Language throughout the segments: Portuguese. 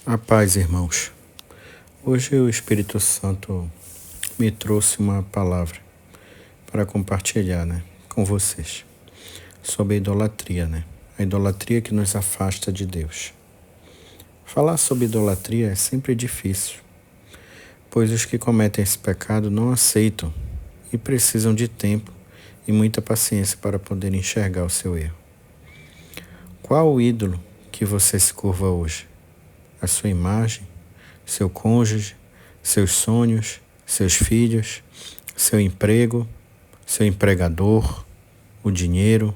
A paz, irmãos. Hoje o Espírito Santo me trouxe uma palavra para compartilhar, com vocês sobre a idolatria, A idolatria que nos afasta de Deus. Falar sobre idolatria é sempre difícil, pois os que cometem esse pecado não aceitam e precisam de tempo e muita paciência para poder enxergar o seu erro. Qual o ídolo que você se curva hoje? A sua imagem? Seu cônjuge, seus sonhos, seus filhos, seu emprego, seu empregador, o dinheiro,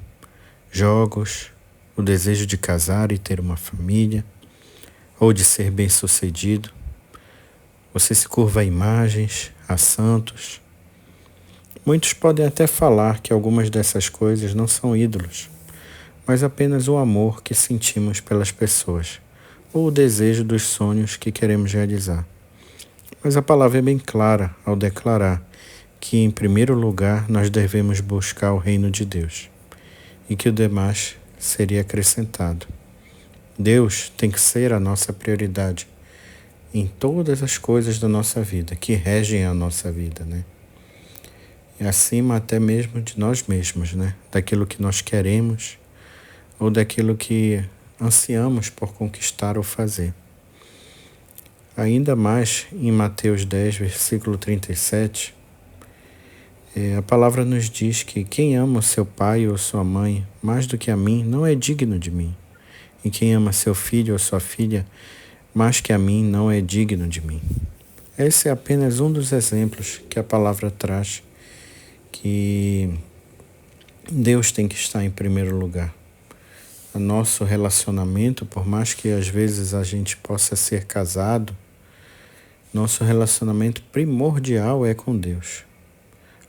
jogos, o desejo de casar e ter uma família, ou de ser bem-sucedido. Você se curva a imagens, a santos. Muitos podem até falar que algumas dessas coisas não são ídolos, mas apenas o amor que sentimos pelas pessoas, ou o desejo dos sonhos que queremos realizar. Mas a palavra é bem clara ao declarar que, em primeiro lugar, nós devemos buscar o reino de Deus e que o demais seria acrescentado. Deus tem que ser a nossa prioridade em todas as coisas da nossa vida, que regem a nossa vida, E acima até mesmo de nós mesmos, Daquilo que nós queremos ou daquilo que ansiamos por conquistar ou fazer. Ainda mais em Mateus 10, versículo 37, a palavra nos diz que quem ama o seu pai ou sua mãe mais do que a mim não é digno de mim. E quem ama seu filho ou sua filha mais que a mim não é digno de mim. Esse é apenas um dos exemplos que a palavra traz, que Deus tem que estar em primeiro lugar. O nosso relacionamento, por mais que às vezes a gente possa ser casado, nosso relacionamento primordial é com Deus.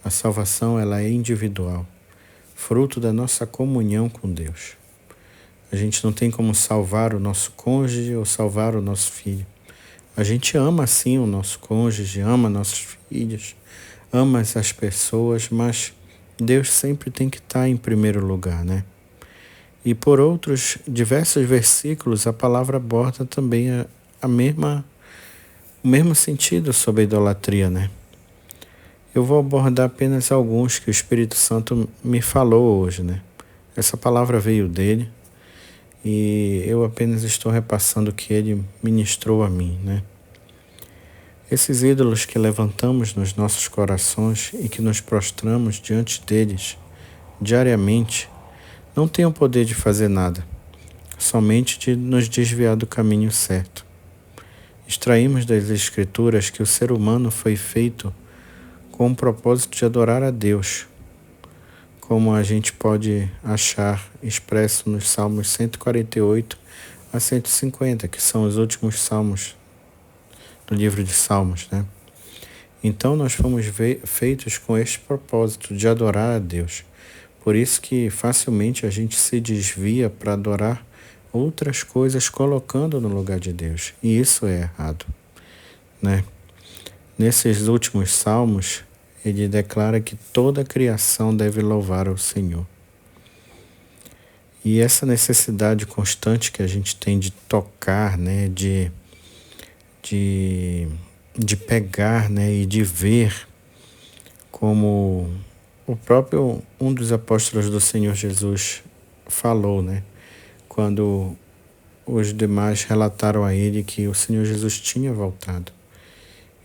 A salvação, ela é individual, fruto da nossa comunhão com Deus. A gente não tem como salvar o nosso cônjuge ou salvar o nosso filho. A gente ama sim o nosso cônjuge, ama nossos filhos, ama essas pessoas, mas Deus sempre tem que estar em primeiro lugar, E por outros diversos versículos, a palavra aborda também o mesmo sentido sobre a idolatria, Eu vou abordar apenas alguns que o Espírito Santo me falou hoje, Essa palavra veio dele e eu apenas estou repassando o que ele ministrou a mim, Esses ídolos que levantamos nos nossos corações e que nos prostramos diante deles diariamente, não têm o poder de fazer nada, somente de nos desviar do caminho certo. Extraímos das Escrituras que o ser humano foi feito com o propósito de adorar a Deus, como a gente pode achar expresso nos Salmos 148 a 150, que são os últimos salmos do livro de Salmos, Então nós fomos feitos com este propósito de adorar a Deus. Por isso que facilmente a gente se desvia para adorar outras coisas colocando no lugar de Deus. E isso é errado, Nesses últimos salmos, ele declara que toda a criação deve louvar ao Senhor. E essa necessidade constante que a gente tem de tocar, de pegar, e de ver, como o próprio um dos apóstolos do Senhor Jesus falou, quando os demais relataram a ele que o Senhor Jesus tinha voltado.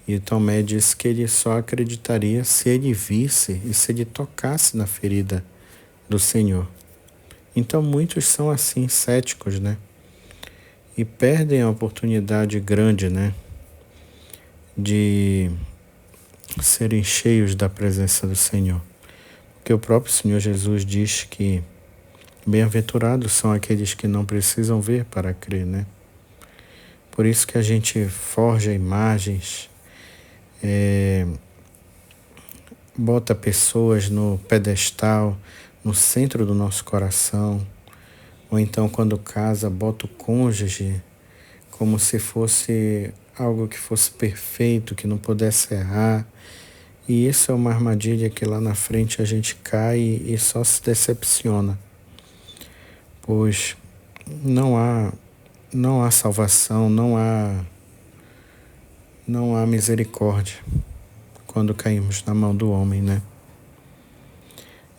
E Tomé disse que ele só acreditaria se ele visse e se ele tocasse na ferida do Senhor. Então muitos são assim, céticos, E perdem a oportunidade grande, de serem cheios da presença do Senhor. Porque o próprio Senhor Jesus diz que bem-aventurados são aqueles que não precisam ver para crer, Por isso que a gente forja imagens, bota pessoas no pedestal, no centro do nosso coração, ou então quando casa, bota o cônjuge como se fosse algo que fosse perfeito, que não pudesse errar. E isso é uma armadilha que lá na frente a gente cai e só se decepciona, pois não há não há salvação, não há misericórdia quando caímos na mão do homem, né?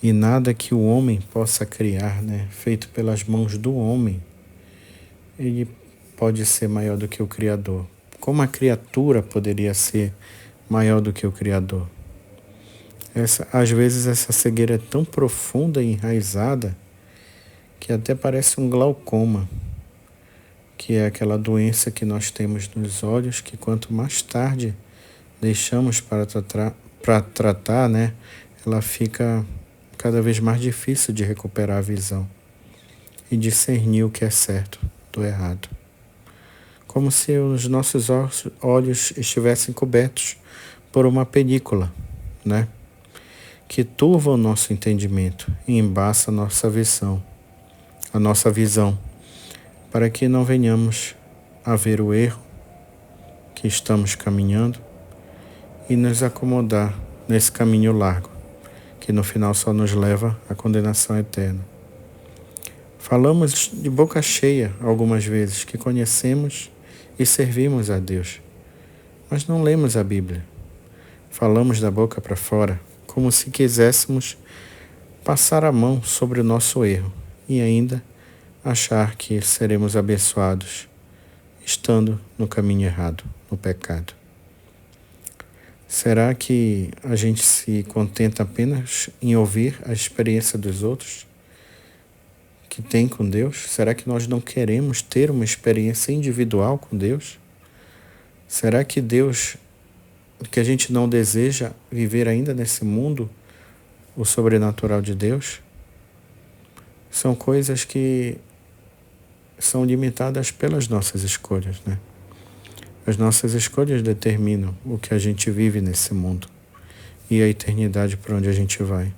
E nada que o homem possa criar, né, feito pelas mãos do homem, ele pode ser maior do que o Criador. Como a criatura poderia ser maior do que o Criador? Às vezes essa cegueira é tão profunda e enraizada que até parece um glaucoma, que é aquela doença que nós temos nos olhos, que quanto mais tarde deixamos para tratar, né, ela fica cada vez mais difícil de recuperar a visão e discernir o que é certo do errado. Como se os nossos olhos estivessem cobertos por uma película, né, que turva o nosso entendimento e embaça a nossa visão, para que não venhamos a ver o erro que estamos caminhando e nos acomodar nesse caminho largo, que no final só nos leva à condenação eterna. Falamos de boca cheia algumas vezes que conhecemos e servimos a Deus, mas não lemos a Bíblia. Falamos da boca para fora, como se quiséssemos passar a mão sobre o nosso erro e ainda achar que seremos abençoados, estando no caminho errado, no pecado. Será que a gente se contenta apenas em ouvir a experiência dos outros que tem com Deus? Será que nós não queremos ter uma experiência individual com Deus? Será que a gente não deseja viver ainda nesse mundo o sobrenatural de Deus? São coisas que são limitadas pelas nossas escolhas, né? As nossas escolhas determinam o que a gente vive nesse mundo e a eternidade para onde a gente vai.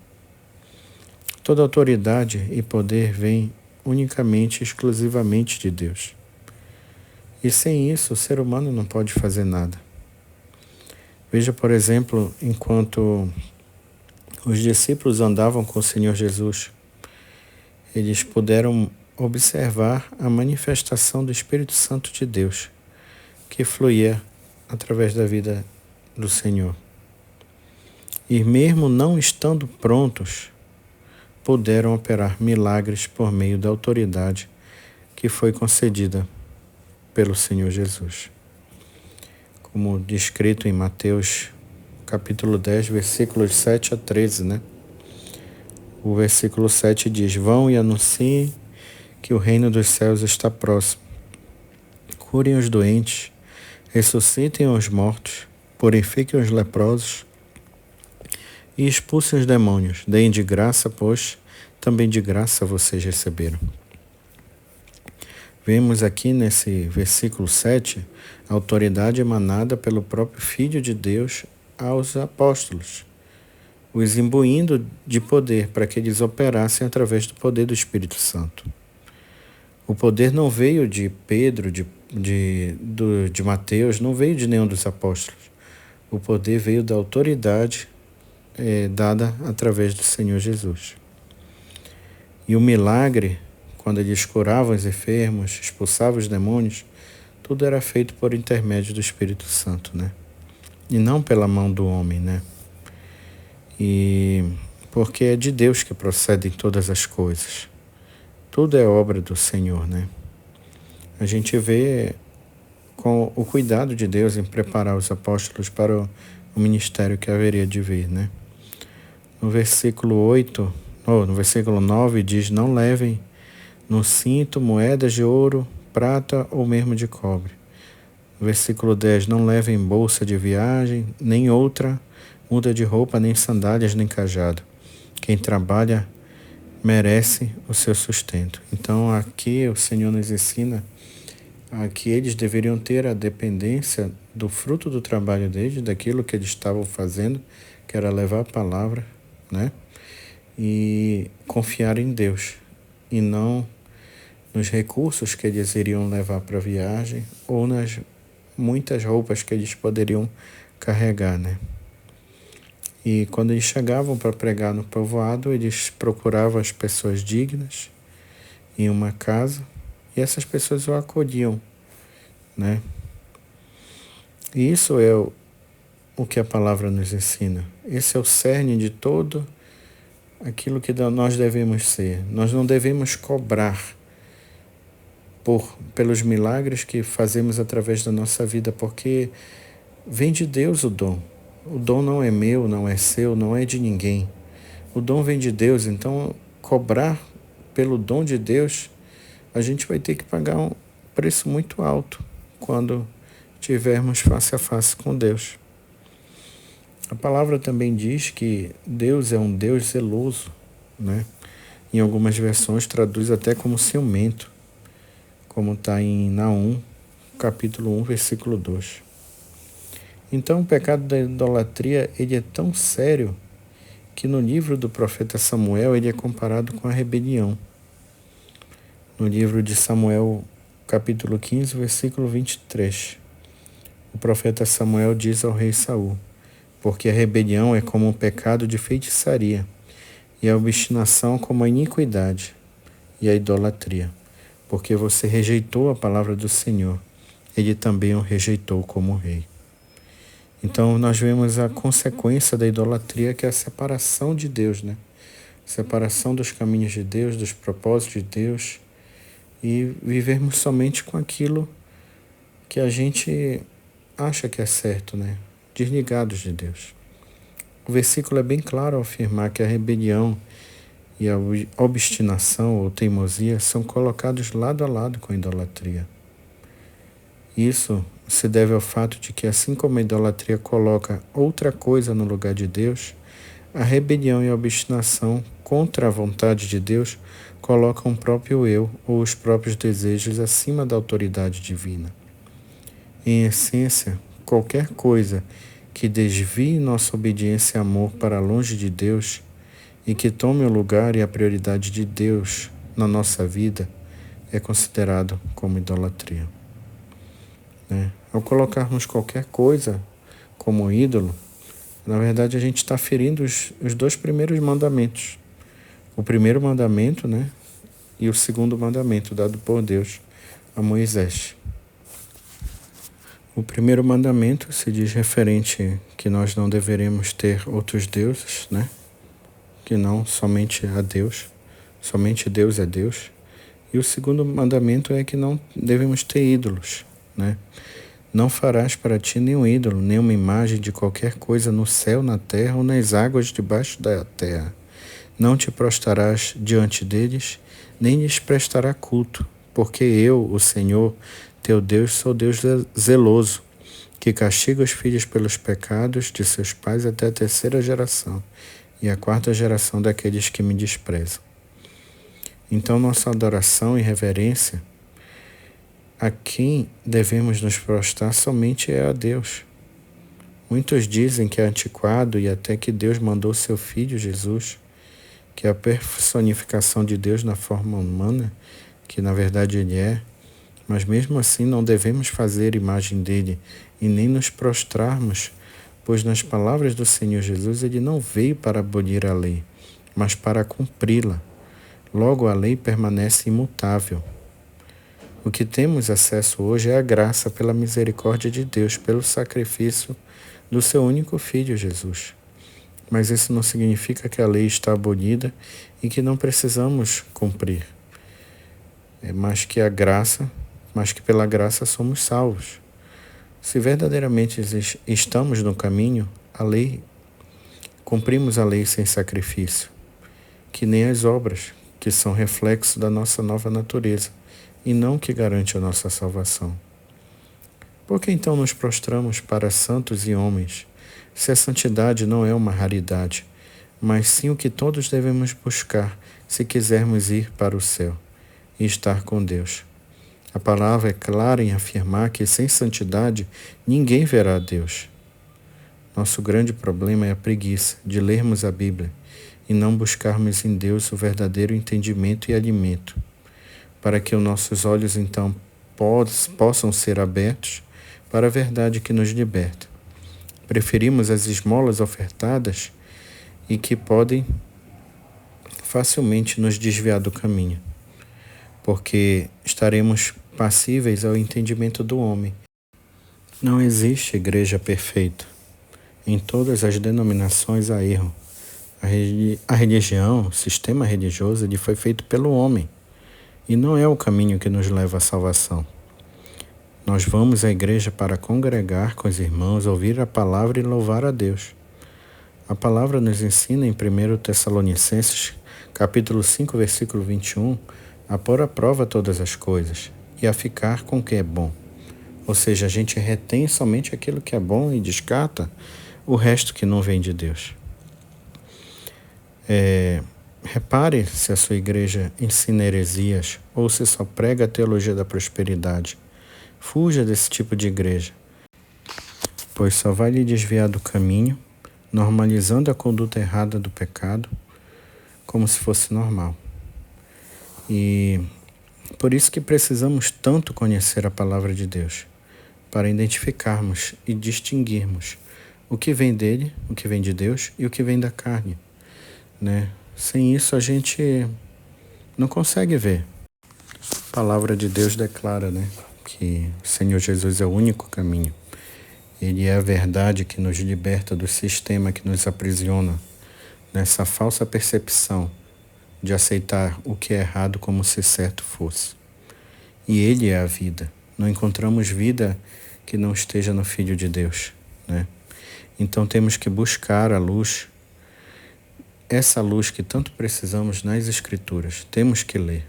Toda autoridade e poder vem unicamente, exclusivamente de Deus. E sem isso, o ser humano não pode fazer nada. Veja, por exemplo, enquanto os discípulos andavam com o Senhor Jesus, eles puderam observar a manifestação do Espírito Santo de Deus, que fluía através da vida do Senhor. E mesmo não estando prontos, puderam operar milagres por meio da autoridade que foi concedida pelo Senhor Jesus. Como descrito em Mateus capítulo 10, versículos 7 a 13, né? O versículo 7 diz: Vão e anunciem que o reino dos céus está próximo. Curem os doentes, ressuscitem os mortos, purifiquem os leprosos e expulsem os demônios. Deem de graça, pois também de graça vocês receberam. Vemos aqui nesse versículo 7 a autoridade emanada pelo próprio Filho de Deus aos apóstolos, os imbuindo de poder para que eles operassem através do poder do Espírito Santo. O poder não veio de Pedro, de Mateus, não veio de nenhum dos apóstolos. O poder veio da autoridade dada através do Senhor Jesus. E o milagre, quando eles curavam os enfermos, expulsavam os demônios, tudo era feito por intermédio do Espírito Santo, né? E não pela mão do homem, né? E porque é de Deus que procedem todas as coisas. Tudo é obra do Senhor, né? A gente vê com o cuidado de Deus em preparar os apóstolos para o ministério que haveria de vir, né? No versículo 9 diz: Não levem no cinto moedas de ouro, prata ou mesmo de cobre. No versículo 10, não levem bolsa de viagem, nem outra muda de roupa, nem sandálias, nem cajado. Quem trabalha merece o seu sustento. Então aqui o Senhor nos ensina que eles deveriam ter a dependência do fruto do trabalho deles, daquilo que eles estavam fazendo, que era levar a palavra, né? E confiar em Deus, e não nos recursos que eles iriam levar para a viagem ou nas muitas roupas que eles poderiam carregar, né? E quando eles chegavam para pregar no povoado, eles procuravam as pessoas dignas em uma casa E essas pessoas o acolhiam, né? E isso é o que a palavra nos ensina. Esse é o cerne de todo aquilo que nós devemos ser. Nós não devemos cobrar pelos milagres que fazemos através da nossa vida, porque vem de Deus o dom. O dom não é meu, não é seu, não é de ninguém. O dom vem de Deus, então cobrar pelo dom de Deus, a gente vai ter que pagar um preço muito alto quando tivermos face a face com Deus. A palavra também diz que Deus é um Deus zeloso, né? Em algumas versões traduz até como ciumento, como está em Naum, capítulo 1, versículo 2. Então o pecado da idolatria ele é tão sério que no livro do profeta Samuel ele é comparado com a rebelião. No livro de Samuel, capítulo 15, versículo 23, o profeta Samuel diz ao rei Saul: porque a rebelião é como um pecado de feitiçaria, e a obstinação como a iniquidade e a idolatria. Porque você rejeitou a palavra do Senhor, ele também o rejeitou como rei. Então nós vemos a consequência da idolatria, que é a separação de Deus, né? Separação dos caminhos de Deus, dos propósitos de Deus, e vivermos somente com aquilo que a gente acha que é certo, né? Desligados de Deus. O versículo é bem claro ao afirmar que a rebelião e a obstinação ou teimosia são colocados lado a lado com a idolatria. Isso se deve ao fato de que, assim como a idolatria coloca outra coisa no lugar de Deus, a rebelião e a obstinação contra a vontade de Deus colocam o próprio eu ou os próprios desejos acima da autoridade divina. Em essência, qualquer coisa que desvie nossa obediência e amor para longe de Deus e que tome o lugar e a prioridade de Deus na nossa vida é considerado como idolatria. Ao colocarmos qualquer coisa como ídolo, na verdade a gente está ferindo os dois primeiros mandamentos. O primeiro mandamento, né? E o segundo mandamento dado por Deus a Moisés. O primeiro mandamento se diz referente que nós não deveremos ter outros deuses, né? Que não somente a Deus, somente Deus é Deus. E o segundo mandamento é que não devemos ter ídolos, né? Não farás para ti nenhum ídolo, nenhuma imagem de qualquer coisa no céu, na terra ou nas águas debaixo da terra. Não te prostrarás diante deles, nem lhes prestará culto, porque eu, o Senhor, teu Deus, sou Deus zeloso, que castiga os filhos pelos pecados de seus pais até a terceira geração e a quarta geração daqueles que me desprezam. Então, nossa adoração e reverência a quem devemos nos prostrar somente é a Deus. Muitos dizem que é antiquado e até que Deus mandou seu Filho Jesus, que é a personificação de Deus na forma humana, que na verdade ele é, mas mesmo assim não devemos fazer imagem dele e nem nos prostrarmos, pois nas palavras do Senhor Jesus ele não veio para abolir a lei, mas para cumpri-la. Logo a lei permanece imutável. O que temos acesso hoje é a graça pela misericórdia de Deus, pelo sacrifício do seu único Filho Jesus. Mas isso não significa que a lei está abolida e que não precisamos cumprir. Mas que pela graça somos salvos. Se verdadeiramente estamos no caminho, cumprimos a lei sem sacrifício, que nem as obras, que são reflexo da nossa nova natureza, e não que garante a nossa salvação. Por que então nos prostramos para santos e homens, se a santidade não é uma raridade, mas sim o que todos devemos buscar se quisermos ir para o céu e estar com Deus? A palavra é clara em afirmar que sem santidade ninguém verá a Deus. Nosso grande problema é a preguiça de lermos a Bíblia e não buscarmos em Deus o verdadeiro entendimento e alimento, para que os nossos olhos então possam ser abertos para a verdade que nos liberta. Preferimos as esmolas ofertadas e que podem facilmente nos desviar do caminho. porque estaremos passíveis ao entendimento do homem. Não existe igreja perfeita. Em todas as denominações há erro. A religião, o sistema religioso, ele foi feito pelo homem e não é o caminho que nos leva à salvação. Nós vamos à igreja para congregar com os irmãos, ouvir a palavra e louvar a Deus. A palavra nos ensina em 1 Tessalonicenses, capítulo 5, versículo 21, a pôr à prova todas as coisas e a ficar com o que é bom. Ou seja, a gente retém somente aquilo que é bom e descarta o resto que não vem de Deus. Repare se a sua igreja ensina heresias ou se só prega a teologia da prosperidade. Fuja desse tipo de igreja, pois só vai lhe desviar do caminho, normalizando a conduta errada do pecado como se fosse normal. E por isso que precisamos tanto conhecer a palavra de Deus, para identificarmos e distinguirmos o que vem dele, o que vem de Deus e o que vem da carne, né? Sem isso a gente não consegue ver. A palavra de Deus declara, né, que o Senhor Jesus é o único caminho. Ele é a verdade que nos liberta do sistema que nos aprisiona nessa falsa percepção de aceitar o que é errado como se certo fosse. E Ele é a vida. Não encontramos vida que não esteja no Filho de Deus, né? Então temos que buscar a luz, essa luz que tanto precisamos nas Escrituras. Temos que ler.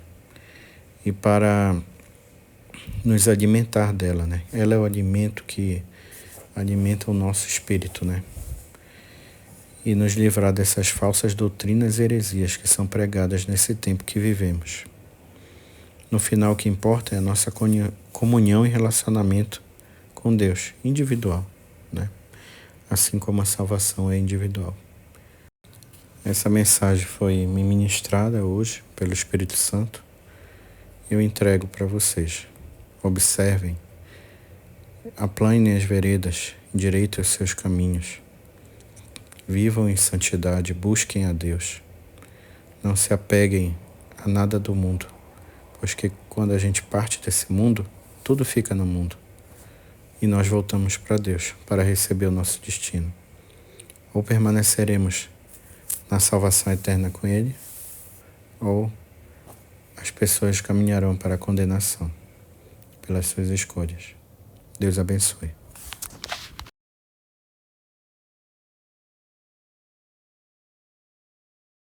E para nos alimentar dela, né? Ela é o alimento que alimenta o nosso espírito, né? E nos livrar dessas falsas doutrinas e heresias que são pregadas nesse tempo que vivemos. No final, o que importa é a nossa comunhão e relacionamento com Deus, individual, né? Assim como a salvação é individual. Essa mensagem foi me ministrada hoje pelo Espírito Santo. Eu entrego para vocês. Observem, aplanem as veredas, endireitem os seus caminhos. Vivam em santidade, busquem a Deus. Não se apeguem a nada do mundo, pois que quando a gente parte desse mundo, tudo fica no mundo. E nós voltamos para Deus para receber o nosso destino. Ou permaneceremos na salvação eterna com Ele, ou as pessoas caminharão para a condenação pelas suas escolhas. Deus abençoe.